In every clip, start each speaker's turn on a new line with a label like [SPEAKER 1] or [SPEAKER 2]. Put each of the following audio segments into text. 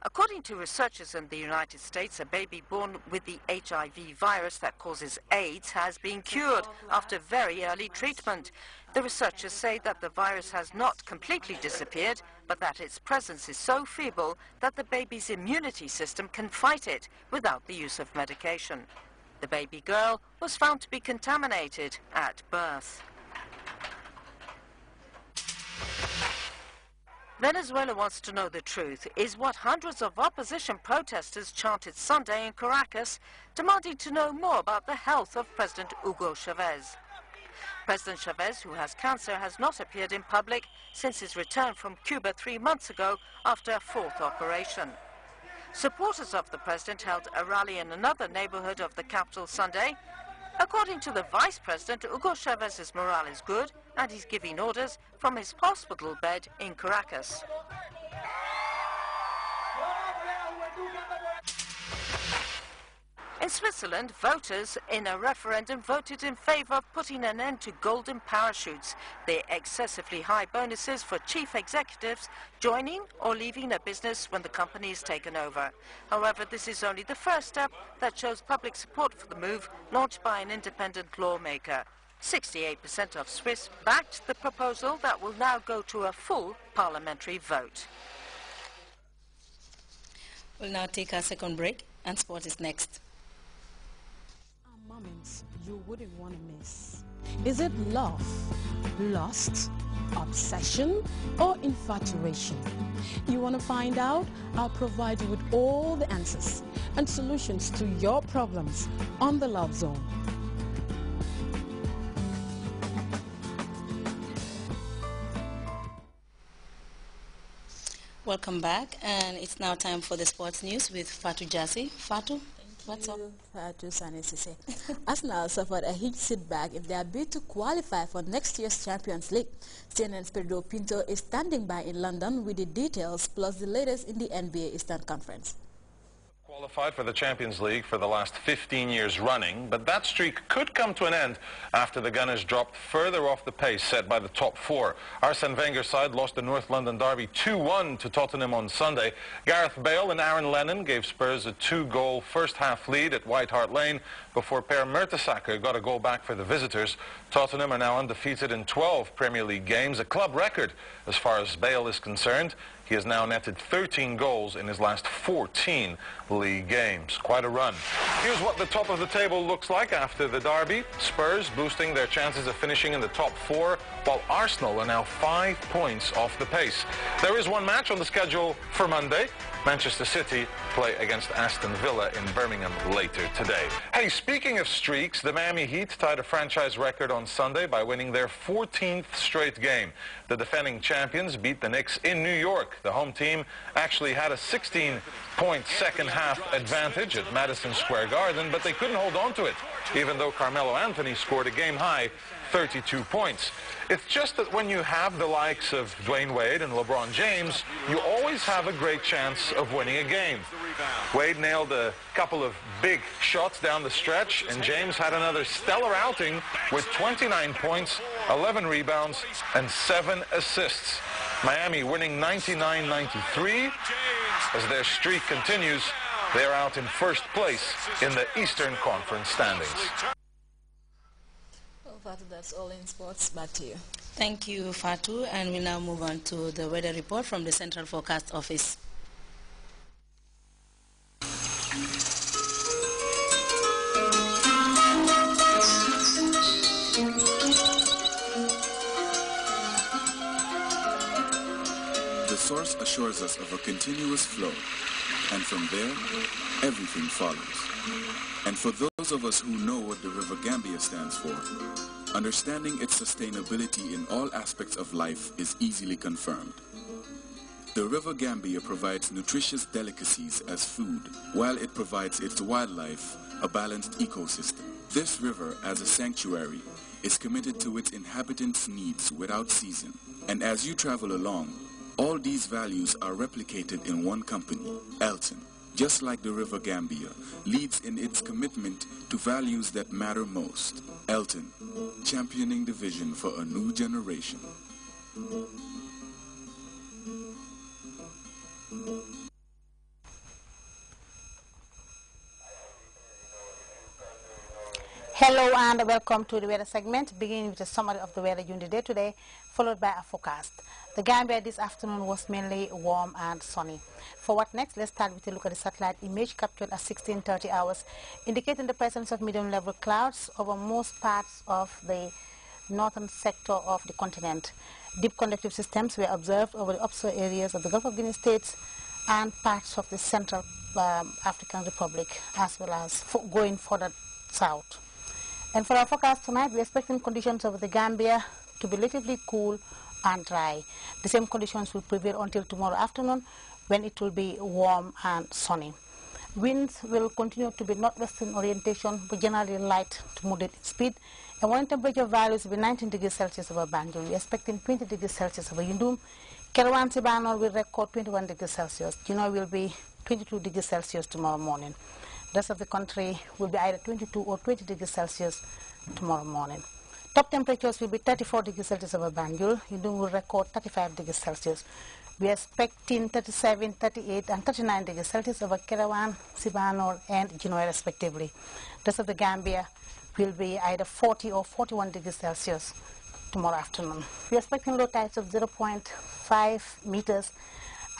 [SPEAKER 1] According to researchers in the United States, a baby born with the HIV virus that causes AIDS has been cured after very early treatment. The researchers say that the virus has not completely disappeared, but that its presence is so feeble that the baby's immunity system can fight it without the use of medication. The baby girl was found to be contaminated at birth. Venezuela wants to know the truth, is what hundreds of opposition protesters chanted Sunday in Caracas, demanding to know more about the health of President Hugo Chavez. President Chavez, who has cancer, has not appeared in public since his return from Cuba 3 months ago after a fourth operation. Supporters of the president held a rally in another neighborhood of the capital Sunday. According to the vice president, Hugo Chavez's morale is good and he's giving orders from his hospital bed in Caracas. In Switzerland, voters in a referendum voted in favor of putting an end to golden parachutes, the excessively high bonuses for chief executives joining or leaving a business when the company is taken over. However, this is only the first step that shows public support for the move launched by an independent lawmaker. 68% of Swiss backed the proposal that will now go to a full parliamentary vote.
[SPEAKER 2] We'll now take our second break, and sport is next.
[SPEAKER 3] Moments you wouldn't want to miss. Is it love, lust, obsession, or infatuation? You want to find out? I'll provide you with all the answers and solutions to your problems on The Love Zone.
[SPEAKER 2] Welcome back, and it's now time for the sports news with Fatou Jassi. Fatou? What's up?
[SPEAKER 4] Arsenal suffered a huge setback in their bid to qualify for next year's Champions League. CNN's Pedro Pinto is standing by in London with the details plus the latest in the NBA Eastern Conference.
[SPEAKER 5] Qualified for the Champions League for the last 15 years running, but that streak could come to an end after the Gunners dropped further off the pace set by the top four. Arsene Wenger's side lost the North London derby 2-1 to Tottenham on Sunday. Gareth Bale and Aaron Lennon gave Spurs a 2-goal first-half lead at White Hart Lane before Per Mertesacker got a goal back for the visitors. Tottenham are now undefeated in 12 Premier League games, a club record as far as Bale is concerned. He has now netted 13 goals in his last 14 league games. Quite a run. Here's what the top of the table looks like after the derby. Spurs boosting their chances of finishing in the top four, while Arsenal are now 5 points off the pace. There is one match on the schedule for Monday. Manchester City play against Aston Villa in Birmingham later today. Hey, speaking of streaks, the Miami Heat tied a franchise record on Sunday by winning their 14th straight game. The defending champions beat the Knicks in New York. The home team actually had a 16-point second-half advantage at Madison Square Garden, but they couldn't hold on to it, even though Carmelo Anthony scored a game-high 32 points. It's just that when you have the likes of Dwayne Wade and LeBron James, you always have a great chance of winning a game. Wade nailed a couple of big shots down the stretch, and James had another stellar outing with 29 points, 11 rebounds, and 7 assists. Miami winning 99-93. As their streak continues, they're out in first place in the Eastern Conference standings.
[SPEAKER 4] Fatou, that's all in sports. Back to you.
[SPEAKER 2] Thank you, Fatou. And we now move on to the weather report from the Central Forecast Office.
[SPEAKER 6] The source assures us of a continuous flow, and from there, everything follows. And for those of us who know what the River Gambia stands for, understanding its sustainability in all aspects of life is easily confirmed. The River Gambia provides nutritious delicacies as food, while it provides its wildlife a balanced ecosystem. This river, as a sanctuary, is committed to its inhabitants' needs without season. And as you travel along, all these values are replicated in one company, Elton. Just like the River Gambia, leads in its commitment to values that matter most. Elton, championing the vision for a new generation.
[SPEAKER 7] Hello and welcome to the weather segment, beginning with a summary of the weather during the day today, followed by a forecast. The Gambia this afternoon was mainly warm and sunny. For what next, let's start with a look at the satellite image captured at 16:30 hours, indicating the presence of medium-level clouds over most parts of the northern sector of the continent. Deep convective systems were observed over the offshore areas of the Gulf of Guinea states and parts of the Central African Republic, as well as going further south. And for our forecast tonight, we're expecting conditions over the Gambia to be relatively cool and dry. The same conditions will prevail until tomorrow afternoon, when it will be warm and sunny. Winds will continue to be northwestern orientation, but generally light to moderate in speed. And morning temperature values will be 19 degrees Celsius over Banjul. We're expecting 20 degrees Celsius over Yundum. Kerawan Sibanor will record 21 degrees Celsius. Juno will be 22 degrees Celsius tomorrow morning. The rest of the country will be either 22 or 20 degrees Celsius tomorrow morning. Top temperatures will be 34 degrees Celsius over Banjul. Yundum will record 35 degrees Celsius. We are expecting 37, 38, and 39 degrees Celsius over Kerawan, Sibanor, and Genoa respectively. The rest of the Gambia will be either 40 or 41 degrees Celsius tomorrow afternoon. We are expecting low tides of 0.5 meters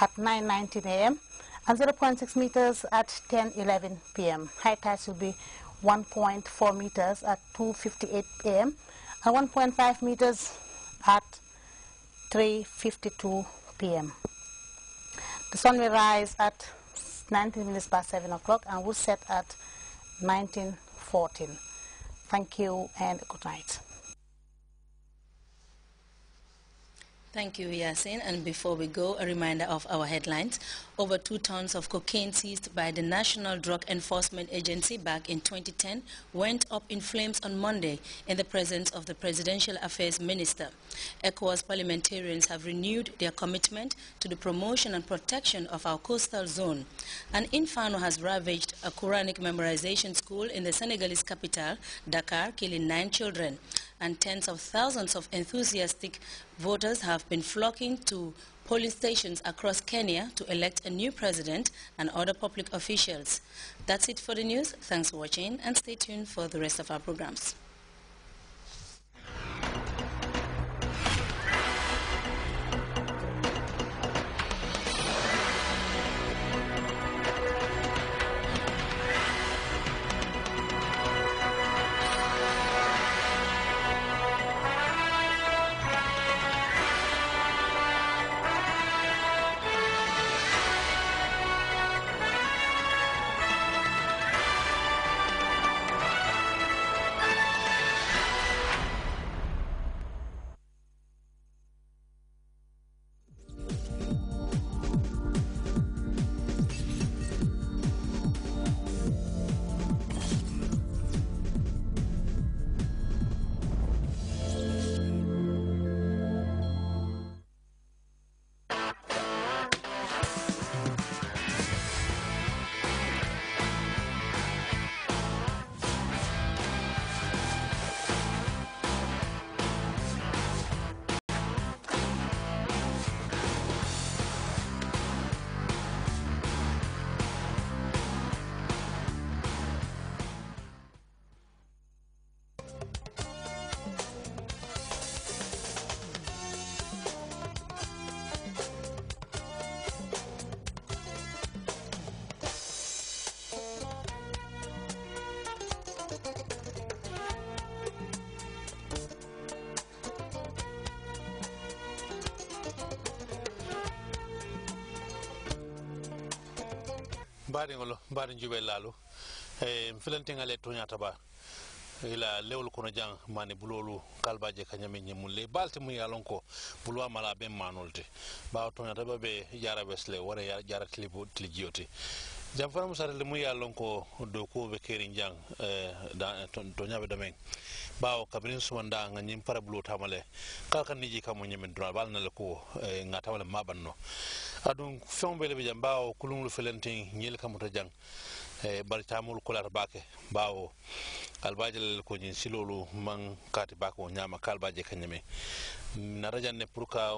[SPEAKER 7] at 9:19 a.m. and 0.6 meters at 10:11 p.m. High tides will be 1.4 meters at 2:58 a.m. and 1.5 meters at 3:52 p.m. The sun will rise at 19 minutes past 7 o'clock and will set at 19:14. Thank you and good night.
[SPEAKER 2] Thank you, Yasin. And before we go, a reminder of our headlines. Over 2 tons of cocaine seized by the National Drug Enforcement Agency back in 2010 went up in flames on Monday in the presence of the Presidential Affairs Minister. ECOWAS parliamentarians have renewed their commitment to the promotion and protection of our coastal zone. An inferno has ravaged a Quranic memorization school in the Senegalese capital, Dakar, killing 9 children. And tens of thousands of enthusiastic voters have been flocking to polling stations across Kenya to elect a new president and other public officials. That's it for the news. Thanks for watching and stay tuned for the rest of our programs.
[SPEAKER 8] Baringolo barin jube lalu filantinga le toñata ba ila lewul kono jang mani bulolu kalbaje kanyame nyemulle balti mu yalonko bulwa mala be manolti ba toñata ba be jara wesle wara jara klibu tlijoti jam fana musare le mu yalonko do ko be kerin jang toñabe domen bawo kabrin sumanda nga nyim para bulo tamale kalkan niji kamo nyemen dral bal na le ko ngata wala mabanno adun fombele be jambaaw kulunglu felentin nyel kamuta jang bari tamul kular bake bawo albajel ko nyin silolu man kati bako nyama kalbaje kanyame narajanne pour ka